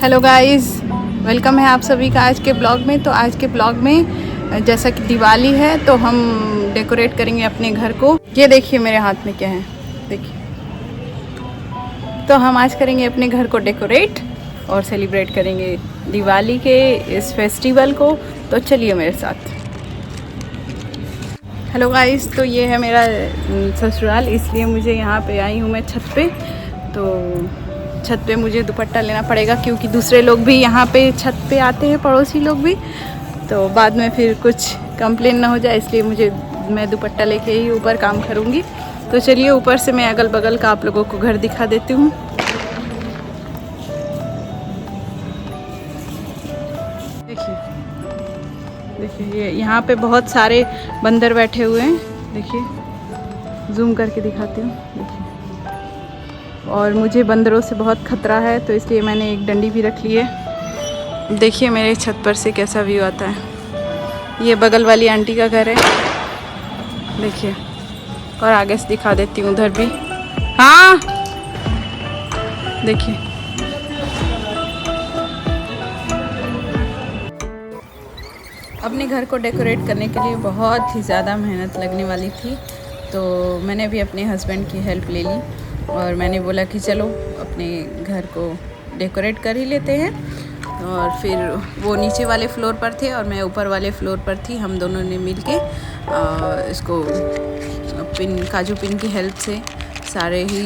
Hello guys, welcome है आप सभी का आज के ब्लॉग में। तो आज के ब्लॉग में जैसा कि दिवाली है तो हम डेकोरेट करेंगे अपने घर को। ये देखिए मेरे हाथ में क्या है, देखिए। तो हम आज करेंगे अपने घर को डेकोरेट और सेलिब्रेट करेंगे दिवाली के इस फेस्टिवल को। तो चलिए मेरे साथ। हेलो गाइस, तो ये है मेरा ससुराल, इसलिए मुझे यहाँ पे आई हूँ मैं छत पे। तो छत पे मुझे दुपट्टा लेना पड़ेगा क्योंकि दूसरे लोग भी यहाँ पे छत पे आते हैं, पड़ोसी लोग भी। तो बाद में फिर कुछ कंप्लेन ना हो जाए, इसलिए मैं दुपट्टा लेके ही ऊपर काम करूँगी। तो चलिए ऊपर से मैं अगल बगल का आप लोगों को घर दिखा देती हूँ। देखिए देखिए, ये यहाँ पे बहुत सारे बंदर बैठे हुए हैं। देखिए, जूम करके दिखाती हूँ। देखिए, और मुझे बंदरों से बहुत ख़तरा है, तो इसलिए मैंने एक डंडी भी रख ली है। देखिए मेरे छत पर से कैसा व्यू आता है। ये बगल वाली आंटी का घर है, देखिए। और आगे से दिखा देती हूँ, उधर भी। हाँ, देखिए। अपने घर को डेकोरेट करने के लिए बहुत ही ज़्यादा मेहनत लगने वाली थी, तो मैंने भी अपने हस्बैंड की हेल्प ले ली और मैंने बोला कि चलो अपने घर को डेकोरेट कर ही लेते हैं। और फिर वो नीचे वाले फ्लोर पर थे और मैं ऊपर वाले फ्लोर पर थी। हम दोनों ने मिलके इसको काजू पिन की हेल्प से सारे ही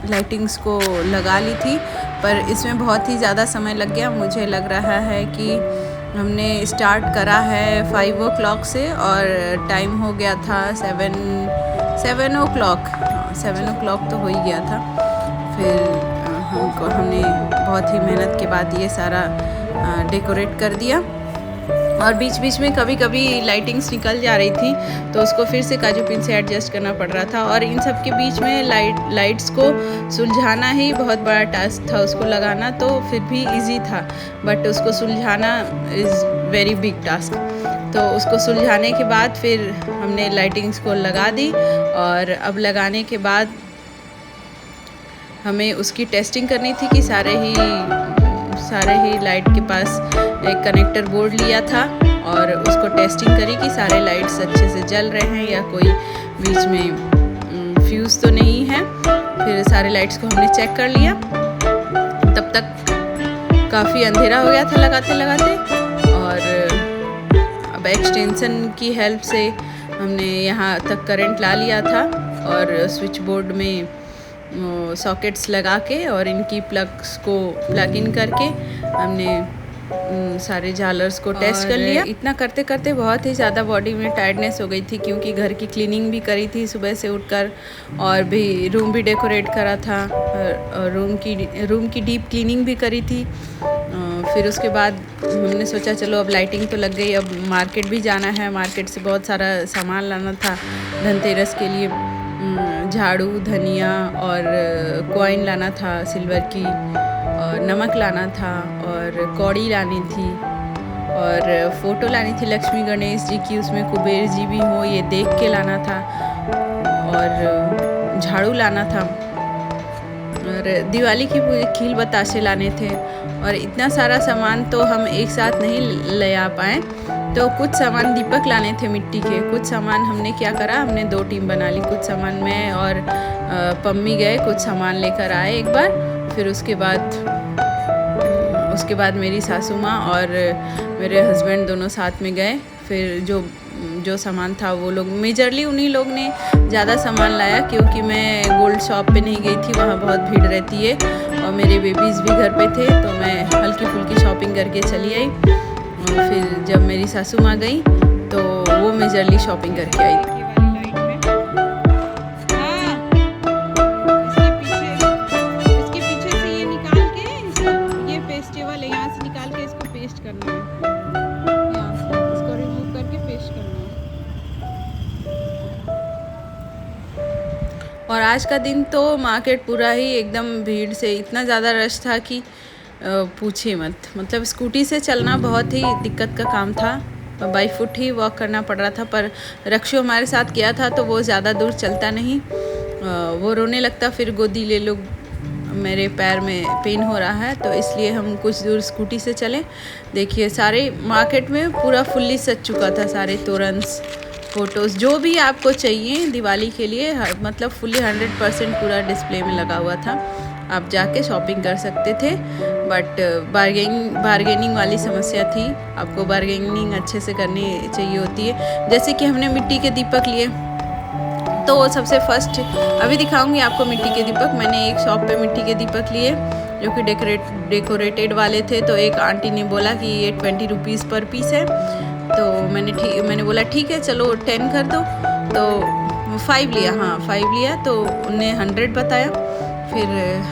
लाइटिंग्स को लगा ली थी, पर इसमें बहुत ही ज़्यादा समय लग गया। मुझे लग रहा है कि हमने स्टार्ट करा है 5 o'clock से और टाइम हो गया था 7 o'clock। 7 o'clock तो हो ही गया था। फिर हमने बहुत ही मेहनत के बाद ये सारा डेकोरेट कर दिया। और बीच बीच में कभी कभी लाइटिंग्स निकल जा रही थी, तो उसको फिर से काजू पिन से एडजस्ट करना पड़ रहा था। और इन सब के बीच में लाइट्स को सुलझाना ही बहुत बड़ा टास्क था। उसको लगाना तो फिर भी इजी था, बट उसको सुलझाना इज़ वेरी बिग टास्क। तो उसको सुलझाने के बाद फिर हमने लाइटिंग्स को लगा दी। और अब लगाने के बाद हमें उसकी टेस्टिंग करनी थी कि सारे ही लाइट के पास एक कनेक्टर बोर्ड लिया था और उसको टेस्टिंग करी कि सारे लाइट्स अच्छे से जल रहे हैं या कोई बीच में फ्यूज़ तो नहीं है। फिर सारे लाइट्स को हमने चेक कर लिया। तब तक काफ़ी अंधेरा हो गया था लगाते लगाते, और अब एक्सटेंशन की हेल्प से हमने यहाँ तक करंट ला लिया था और स्विच बोर्ड में सॉकेट्स लगा के और इनकी प्लग्स को प्लग इन करके हमने सारे झालर्स को टेस्ट कर लिया। इतना करते करते बहुत ही ज़्यादा बॉडी में टायर्डनेस हो गई थी, क्योंकि घर की क्लीनिंग भी करी थी सुबह से उठकर, और भी रूम भी डेकोरेट करा था, और रूम की डीप क्लीनिंग भी करी थी। फिर उसके बाद हमने सोचा चलो अब लाइटिंग तो लग गई, अब मार्केट भी जाना है। मार्केट से बहुत सारा सामान लाना था धनतेरस के लिए। झाड़ू, धनिया और कॉइन लाना था सिल्वर की, और नमक लाना था, और कौड़ी लानी थी, और फ़ोटो लानी थी लक्ष्मी गणेश जी की, उसमें कुबेर जी भी हो ये देख के लाना था, और झाड़ू लाना था, और दिवाली की खील बताशे लाने थे। और इतना सारा सामान तो हम एक साथ नहीं ले आ पाए, तो कुछ सामान दीपक लाने थे मिट्टी के। कुछ सामान हमने क्या करा, हमने 2 टीम बना ली। कुछ सामान मैं और पम्मी गए, कुछ सामान लेकर आए एक बार। फिर उसके बाद मेरी सासू माँ और मेरे हस्बैंड दोनों साथ में गए। फिर जो सामान था वो लोग मेजरली उन्हीं लोग ने ज़्यादा सामान लाया, क्योंकि मैं गोल्ड शॉप पे नहीं गई थी, वहाँ बहुत भीड़ रहती है, और मेरे बेबीज़ भी घर पे थे, तो मैं हल्की फुल्की शॉपिंग करके चली आई। और फिर जब मेरी सासू माँ गई तो वो मेजरली शॉपिंग करके आई थी। इसके पीछे से ये निकाल के, ये पेस्टेबल है, यहाँ से निकाल के इसको पेस्ट करना है, यहाँ से इसको रिमूव करके पेस्ट करना है। और आज का दिन तो मार्केट पूरा ही एकदम भीड़ से, इतना ज़्यादा रश था कि पूछिए मत। मतलब स्कूटी से चलना बहुत ही दिक्कत का काम था, बाई फुट ही वॉक करना पड़ रहा था। पर रक्षु हमारे साथ गया था तो वो ज़्यादा दूर चलता नहीं, वो रोने लगता, फिर गोदी ले लो मेरे पैर में पेन हो रहा है, तो इसलिए हम कुछ दूर स्कूटी से चले। देखिए सारे मार्केट में पूरा फुल्ली सज चुका था, सारे तोरन्स, फ़ोटोज़, जो भी आपको चाहिए दिवाली के लिए मतलब फुल्ली 100% पूरा डिस्प्ले में लगा हुआ था। आप जाके शॉपिंग कर सकते थे, बट बार्गेनिंग वाली समस्या थी। आपको बार्गेनिंग अच्छे से करनी चाहिए होती है। जैसे कि हमने मिट्टी के दीपक लिए, तो सबसे फर्स्ट अभी दिखाऊंगी आपको मिट्टी के दीपक। मैंने एक शॉप पे मिट्टी के दीपक लिए जो कि डेकोरेटेड वाले थे। तो एक आंटी ने बोला कि ये 20 रुपीज़ पर पीस है। तो मैंने बोला ठीक है चलो 10 कर दो। तो 5 लिया, हाँ 5 लिया, तो उन्हें 100 बताया। फिर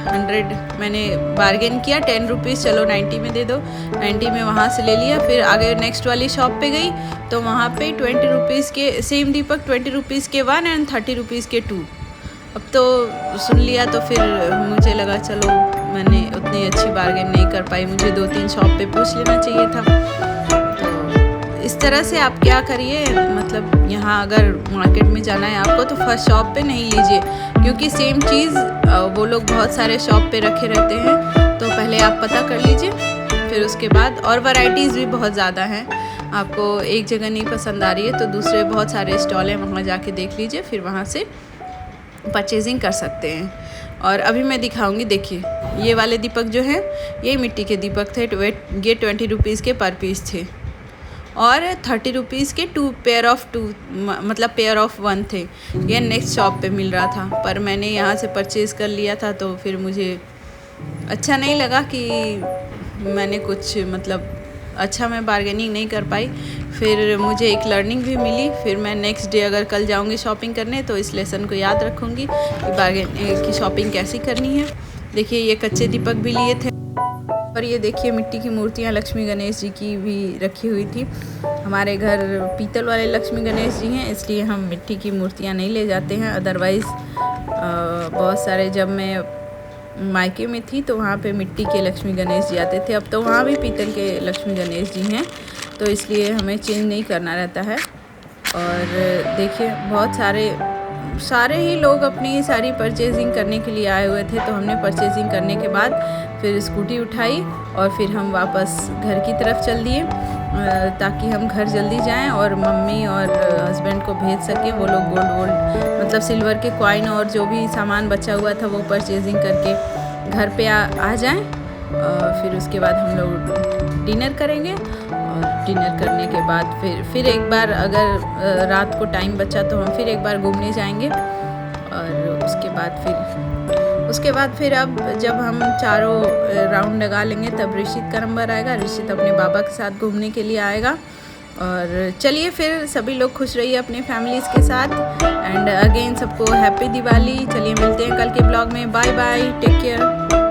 100 मैंने बार्गेन किया, 10 रुपीज़ चलो 90 में दे दो, 90 में वहाँ से ले लिया। फिर आगे नेक्स्ट वाली शॉप पे गई, तो वहाँ पे 20 रुपीज़ के सेम दीपक 20 रुपीज़ के 1 एंड 30 रुपीज़ के 2। अब तो सुन लिया, तो फिर मुझे लगा चलो, मैंने उतनी अच्छी बार्गेन नहीं कर पाई, मुझे 2-3 शॉप पे पूछ लेना चाहिए था। इस तरह से आप क्या करिए, मतलब यहाँ अगर मार्केट में जाना है आपको, तो फर्स्ट शॉप पे नहीं लीजिए, क्योंकि सेम चीज़ वो लोग बहुत सारे शॉप पे रखे रहते हैं। तो पहले आप पता कर लीजिए, फिर उसके बाद, और वैरायटीज़ भी बहुत ज़्यादा हैं। आपको एक जगह नहीं पसंद आ रही है तो दूसरे बहुत सारे स्टॉल हैं, वहाँ जाके देख लीजिए, फिर वहाँ से परचेजिंग कर सकते हैं। और अभी मैं दिखाऊंगी, देखिए ये वाले दीपक जो हैं, ये मिट्टी के दीपक थे। ये 20 रुपीज़ के पर पीस थे, और 30 रुपीज़ के 2 पेयर ऑफ 2, मतलब पेयर ऑफ 1 थे। ये नेक्स्ट शॉप पे मिल रहा था, पर मैंने यहाँ से परचेज़ कर लिया था। तो फिर मुझे अच्छा नहीं लगा कि मैंने कुछ, मतलब अच्छा मैं बार्गेनिंग नहीं कर पाई। फिर मुझे एक लर्निंग भी मिली। फिर मैं नेक्स्ट डे अगर कल जाऊँगी शॉपिंग करने, तो इस लेसन को याद रखूँगी कि बार्गेनिंग की शॉपिंग कैसी करनी है। देखिए ये कच्चे दीपक भी लिए थे, और ये देखिए मिट्टी की मूर्तियाँ लक्ष्मी गणेश जी की भी रखी हुई थी। हमारे घर पीतल वाले लक्ष्मी गणेश जी हैं, इसलिए हम मिट्टी की मूर्तियाँ नहीं ले जाते हैं। अदरवाइज़ बहुत सारे, जब मैं मायके में थी तो वहाँ पे मिट्टी के लक्ष्मी गणेश जी आते थे। अब तो वहाँ भी पीतल के लक्ष्मी गणेश जी हैं, तो इसलिए हमें चेंज नहीं करना रहता है। और देखिए बहुत सारे ही लोग अपनी सारी परचेजिंग करने के लिए आए हुए थे। तो हमने परचेजिंग करने के बाद फिर स्कूटी उठाई और फिर हम वापस घर की तरफ चल दिए, ताकि हम घर जल्दी जाएं और मम्मी और हस्बैंड को भेज सकें। वो लोग गोल्ड मतलब सिल्वर के कॉइन और जो भी सामान बचा हुआ था वो परचेजिंग करके घर पे आ जाएं। फिर उसके बाद हम लोग डिनर करेंगे, और डिनर करने के बाद फिर एक बार, अगर रात को टाइम बचा तो हम फिर एक बार घूमने जाएंगे। और उसके बाद फिर अब जब हम चारों राउंड लगा लेंगे, तब ऋषित का नंबर आएगा। ऋषित अपने बाबा के साथ घूमने के लिए आएगा। और चलिए फिर सभी लोग खुश रहिए अपने फैमिलीज़ के साथ। एंड अगेन सबको हैप्पी दिवाली। चलिए मिलते हैं कल के ब्लॉग में। Bye bye, take care.